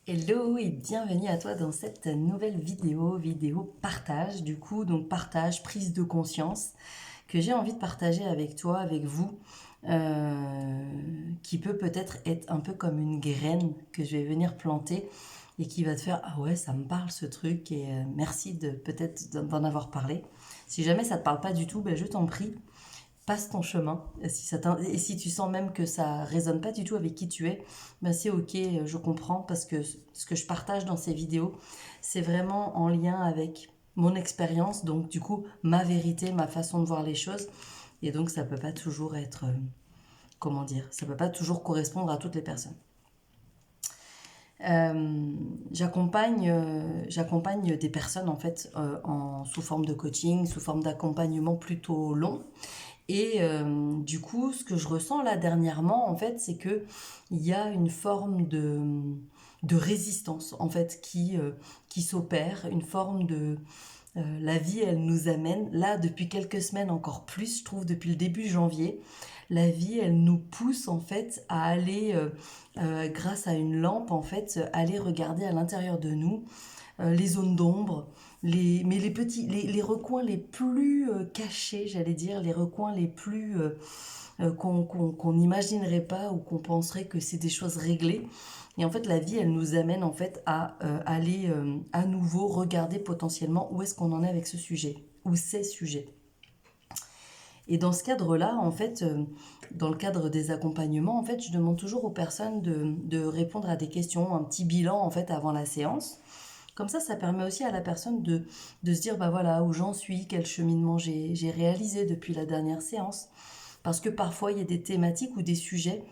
Hello et bienvenue à toi dans cette nouvelle vidéo partage donc partage, prise de conscience que j'ai envie de partager avec toi, avec vous, qui peut peut-être être un peu comme une graine que je vais venir planter et qui va te faire ah ouais, ça me parle ce truc et merci de peut-être d'en avoir parlé. Si jamais ça te parle pas du tout, ben je t'en prie, passe ton chemin. Et si tu sens même que ça résonne pas du tout avec qui tu es, ben c'est ok, je comprends, parce que ce que je partage dans ces vidéos, c'est vraiment en lien avec mon expérience, donc du coup ma vérité, ma façon de voir les choses, et donc ça peut pas toujours être, comment dire, ça peut pas toujours correspondre à toutes les personnes. J'accompagne des personnes en fait sous forme de coaching, sous forme d'accompagnement plutôt long. Et du coup, ce que je ressens là dernièrement, en fait, c'est que il y a une forme de résistance, en fait, qui s'opère, une forme de... la vie, elle nous amène, là, depuis quelques semaines encore plus, je trouve, depuis le début janvier, la vie, elle nous pousse, en fait, à aller, grâce à une lampe, en fait, aller regarder à l'intérieur de nous les zones d'ombre, mais les recoins les plus cachés, j'allais dire, les recoins les plus qu'on n'imaginerait pas ou qu'on penserait que c'est des choses réglées. Et en fait, la vie, elle nous amène en fait à aller à nouveau regarder potentiellement où est-ce qu'on en est avec ce sujet, ou ces sujets. Et dans ce cadre-là, en fait, dans le cadre des accompagnements, en fait, je demande toujours aux personnes de répondre à des questions, un petit bilan en fait avant la séance. Comme ça permet aussi à la personne de se dire, bah voilà, où j'en suis, quel cheminement j'ai réalisé depuis la dernière séance. Parce que parfois, il y a des thématiques ou des sujets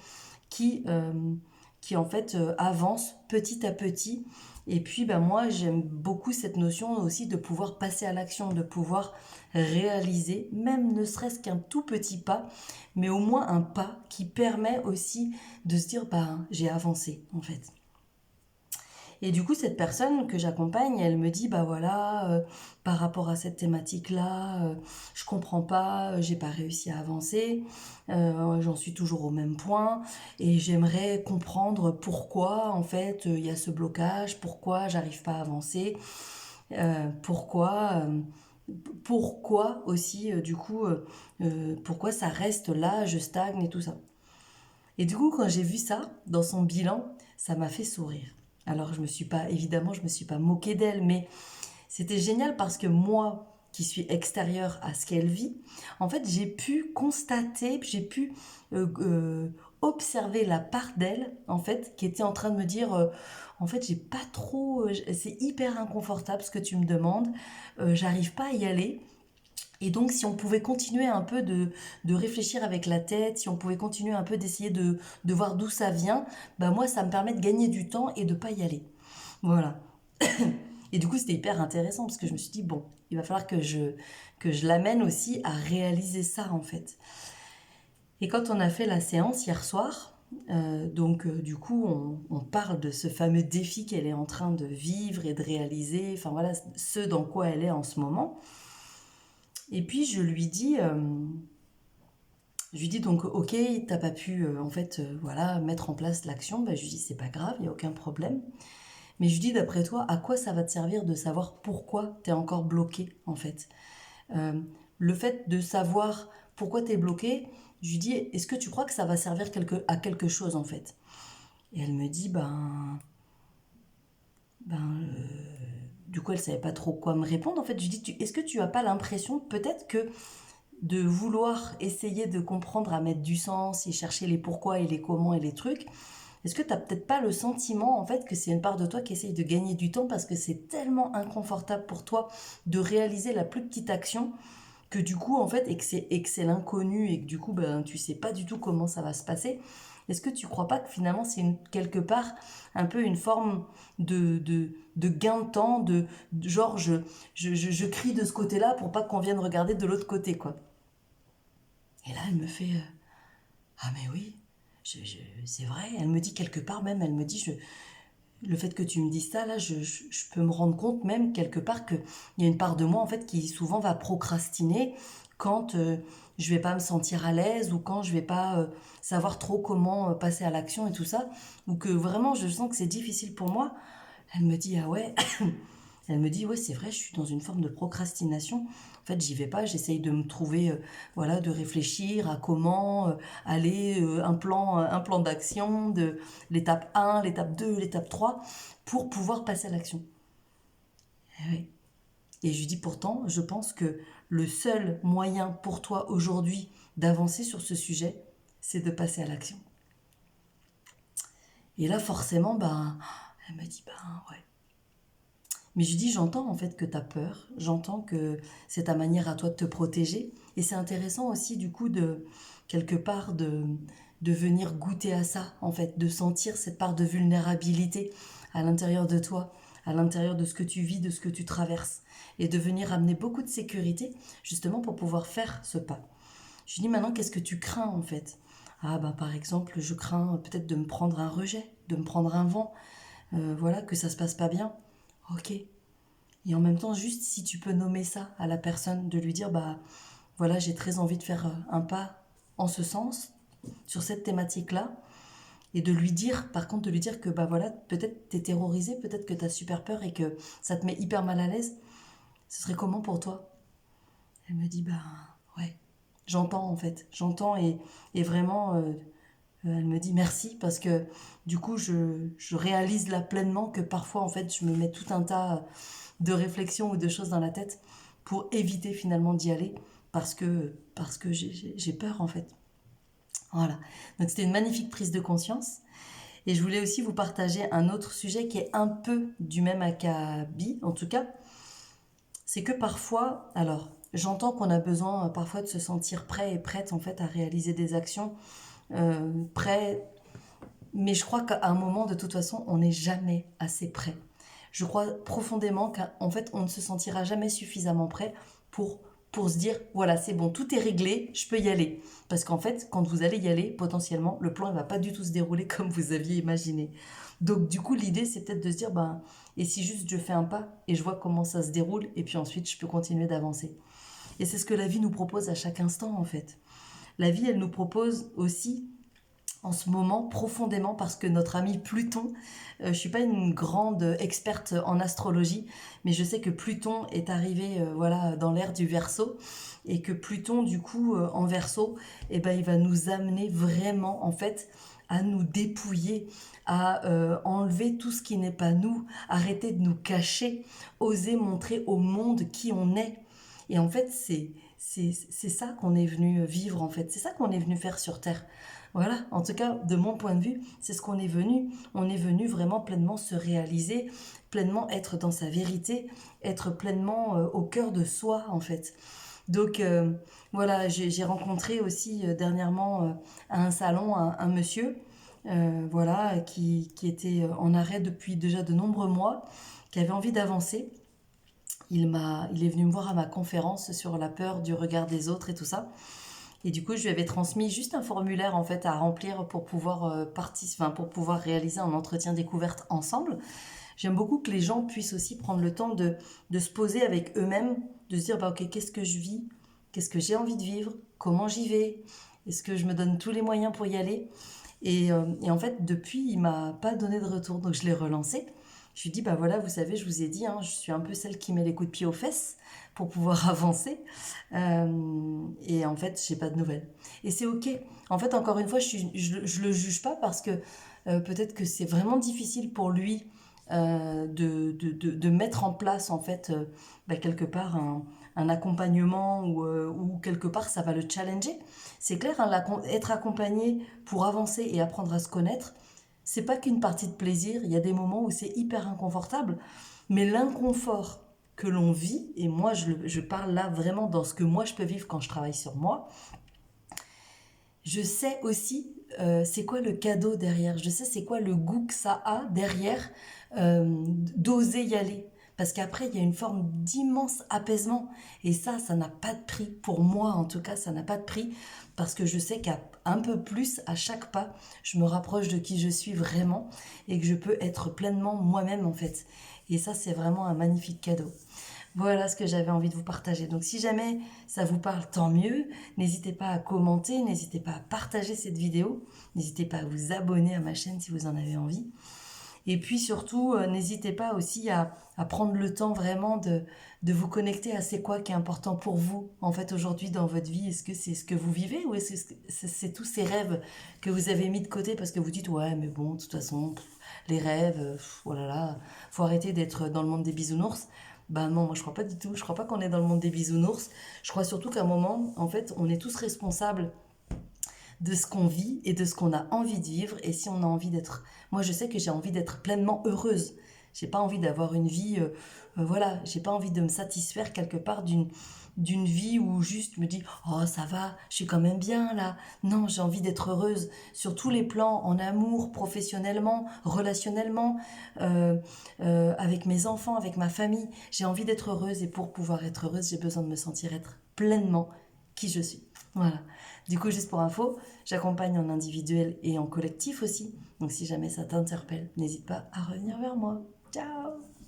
qui, euh, qui en fait, avancent petit à petit. Et puis, bah, moi, j'aime beaucoup cette notion aussi de pouvoir passer à l'action, de pouvoir réaliser, même ne serait-ce qu'un tout petit pas, mais au moins un pas qui permet aussi de se dire, bah, j'ai avancé, en fait. Et du coup, cette personne que j'accompagne, elle me dit, bah voilà, par rapport à cette thématique-là, je comprends pas, j'ai pas réussi à avancer, j'en suis toujours au même point, et j'aimerais comprendre pourquoi, en fait, il y a ce blocage, pourquoi j'arrive pas à avancer, pourquoi... pourquoi aussi, du coup, pourquoi ça reste là, je stagne et tout ça. Et du coup, quand j'ai vu ça dans son bilan, ça m'a fait sourire. Alors, évidemment, je me suis pas moquée d'elle, mais c'était génial parce que moi, qui suis extérieure à ce qu'elle vit, en fait, j'ai pu constater, j'ai pu observer la part d'elle, en fait, qui était en train de me dire, en fait, j'ai pas trop, c'est hyper inconfortable ce que tu me demandes, j'arrive pas à y aller. Et donc, si on pouvait continuer un peu de réfléchir avec la tête, si on pouvait continuer un peu d'essayer de voir d'où ça vient, bah moi, ça me permet de gagner du temps et de pas y aller. Voilà. Et du coup, c'était hyper intéressant parce que je me suis dit, bon, il va falloir que je l'amène aussi à réaliser ça, en fait. Et quand on a fait la séance hier soir, du coup, on parle de ce fameux défi qu'elle est en train de vivre et de réaliser, enfin voilà, ce dans quoi elle est en ce moment. Et puis, je lui dis donc, ok, t'as pas pu, en fait, voilà, mettre en place l'action. Ben, je lui dis, c'est pas grave, il n'y a aucun problème. Mais je lui dis, d'après toi, à quoi ça va te servir de savoir pourquoi t'es encore bloqué, en fait. Euh, le fait de savoir pourquoi t'es bloqué, je lui dis, est-ce que tu crois que ça va servir à quelque chose, en fait? Et elle me dit, du coup, elle savait pas trop quoi me répondre. En fait, je lui dis, est-ce que tu as pas l'impression, peut-être que de vouloir essayer de comprendre, à mettre du sens et chercher les pourquoi et les comment et les trucs, est-ce que tu n'as peut-être pas le sentiment en fait que c'est une part de toi qui essaye de gagner du temps parce que c'est tellement inconfortable pour toi de réaliser la plus petite action que du coup en fait et que c'est l'inconnu et que du coup ben tu sais pas du tout comment ça va se passer. Est-ce que tu crois pas que finalement c'est quelque part un peu une forme de gain de temps, genre je crie de ce côté-là pour pas qu'on vienne regarder de l'autre côté quoi. Et là, elle me fait ah, mais oui, c'est vrai. Elle me dit quelque part même, elle me dit le fait que tu me dises ça, là, peux me rendre compte même quelque part qu'il y a une part de moi en fait qui souvent va procrastiner quand je vais pas me sentir à l'aise ou quand je vais pas savoir trop comment passer à l'action et tout ça, ou que vraiment je sens que c'est difficile pour moi, elle me dit, ah ouais, elle me dit, ouais, c'est vrai, je suis dans une forme de procrastination. En fait, j'y vais pas, j'essaye de me trouver, voilà, de réfléchir à comment aller, un plan d'action, de l'étape 1, l'étape 2, l'étape 3, pour pouvoir passer à l'action. Eh oui. Et je lui dis pourtant, je pense que le seul moyen pour toi aujourd'hui d'avancer sur ce sujet, c'est de passer à l'action. Et là, forcément, ben, elle me dit, ben ouais. Mais je lui dis, j'entends en fait que tu as peur, j'entends que c'est ta manière à toi de te protéger. Et c'est intéressant aussi, du coup, de quelque part de venir goûter à ça, en fait, de sentir cette part de vulnérabilité à l'intérieur de toi, à l'intérieur de ce que tu vis, de ce que tu traverses. Et de venir amener beaucoup de sécurité, justement, pour pouvoir faire ce pas. Je lui dis maintenant, qu'est-ce que tu crains en fait? Ah bah par exemple, je crains peut-être de me prendre un rejet, de me prendre un vent, voilà, que ça se passe pas bien. Ok. Et en même temps, juste si tu peux nommer ça à la personne, de lui dire, bah voilà, j'ai très envie de faire un pas en ce sens, sur cette thématique-là, et de lui dire, par contre, de lui dire que bah voilà, peut-être t'es terrorisé, peut-être que t'as super peur et que ça te met hyper mal à l'aise. Ce serait comment pour toi? Elle me dit, bah ouais, j'entends en fait, j'entends et vraiment, elle me dit merci parce que du coup, je réalise là pleinement que parfois, en fait, je me mets tout un tas de réflexions ou de choses dans la tête pour éviter finalement d'y aller parce que j'ai peur en fait. Voilà. Donc c'était une magnifique prise de conscience. Et je voulais aussi vous partager un autre sujet qui est un peu du même acabit, en tout cas, c'est que parfois, alors j'entends qu'on a besoin parfois de se sentir prêt et prête en fait à réaliser des actions, prêt, mais je crois qu'à un moment de toute façon on n'est jamais assez prêt. Je crois profondément qu'en fait on ne se sentira jamais suffisamment prêt pour pour se dire voilà c'est bon tout est réglé je peux y aller parce qu'en fait quand vous allez y aller potentiellement le plan ne va pas du tout se dérouler comme vous aviez imaginé donc du coup l'idée c'est peut-être de se dire ben et si juste je fais un pas et je vois comment ça se déroule et puis ensuite je peux continuer d'avancer et c'est ce que la vie nous propose à chaque instant en fait la vie elle nous propose aussi en ce moment profondément parce que notre ami Pluton, je ne suis pas une grande experte en astrologie, mais je sais que Pluton est arrivé voilà, dans l'ère du Verseau et que Pluton du coup en Verseau, eh ben, il va nous amener vraiment en fait à nous dépouiller, à enlever tout ce qui n'est pas nous, arrêter de nous cacher, oser montrer au monde qui on est. Et en fait, c'est ça qu'on est venu vivre en fait, c'est ça qu'on est venu faire sur Terre. Voilà, en tout cas, de mon point de vue, c'est ce qu'on est venu. On est venu vraiment pleinement se réaliser, pleinement être dans sa vérité, être pleinement au cœur de soi, en fait. Donc, voilà, j'ai rencontré aussi dernièrement à un salon un monsieur, voilà, qui était en arrêt depuis déjà de nombreux mois, qui avait envie d'avancer. Il est venu me voir à ma conférence sur la peur du regard des autres et tout ça. Et du coup, je lui avais transmis juste un formulaire en fait à remplir pour pouvoir pour pouvoir réaliser un entretien découverte ensemble. J'aime beaucoup que les gens puissent aussi prendre le temps de se poser avec eux-mêmes, de se dire bah ok, qu'est-ce que je vis, qu'est-ce que j'ai envie de vivre, comment j'y vais, est-ce que je me donne tous les moyens pour y aller. Et en fait, depuis, il m'a pas donné de retour, donc je l'ai relancé. Je lui dis, bah voilà, vous savez, je vous ai dit, hein, je suis un peu celle qui met les coups de pied aux fesses pour pouvoir avancer. Et en fait, j'ai pas de nouvelles. Et c'est ok. En fait, encore une fois, je le juge pas parce que peut-être que c'est vraiment difficile pour lui de mettre en place, en fait, bah, quelque part un accompagnement ou quelque part ça va le challenger. C'est clair, hein, être accompagné pour avancer et apprendre à se connaître, c'est pas qu'une partie de plaisir. Il y a des moments où c'est hyper inconfortable, mais l'inconfort que l'on vit, et moi je parle là vraiment dans ce que moi je peux vivre quand je travaille sur moi, je sais aussi c'est quoi le cadeau derrière, je sais c'est quoi le goût que ça a derrière d'oser y aller. Parce qu'après, il y a une forme d'immense apaisement. Et ça n'a pas de prix. Pour moi, en tout cas, ça n'a pas de prix. Parce que je sais qu'à un peu plus, à chaque pas, je me rapproche de qui je suis vraiment. Et que je peux être pleinement moi-même, en fait. Et ça, c'est vraiment un magnifique cadeau. Voilà ce que j'avais envie de vous partager. Donc si jamais ça vous parle, tant mieux. N'hésitez pas à commenter, n'hésitez pas à partager cette vidéo, n'hésitez pas à vous abonner à ma chaîne si vous en avez envie. Et puis surtout, n'hésitez pas aussi à prendre le temps vraiment de vous connecter à c'est quoi qui est important pour vous, en fait, aujourd'hui dans votre vie. Est-ce que c'est ce que vous vivez ou est-ce que c'est tous ces rêves que vous avez mis de côté parce que vous dites, ouais, mais bon, de toute façon, les rêves, oh là là, faut arrêter d'être dans le monde des bisounours. Ben non, moi je crois pas du tout. Je crois pas qu'on est dans le monde des bisounours. Je crois surtout qu'à un moment, en fait, on est tous responsables de ce qu'on vit et de ce qu'on a envie de vivre. Et si on a envie d'être... Moi, je sais que j'ai envie d'être pleinement heureuse. J'ai pas envie d'avoir une vie... voilà, j'ai pas envie de me satisfaire quelque part d'une vie où juste je me dis oh ça va, je suis quand même bien là. Non, j'ai envie d'être heureuse sur tous les plans, en amour, professionnellement, relationnellement, avec mes enfants, avec ma famille. J'ai envie d'être heureuse et pour pouvoir être heureuse, j'ai besoin de me sentir être pleinement qui je suis. Voilà. Du coup, juste pour info, j'accompagne en individuel et en collectif aussi. Donc si jamais ça t'interpelle, n'hésite pas à revenir vers moi. Ciao!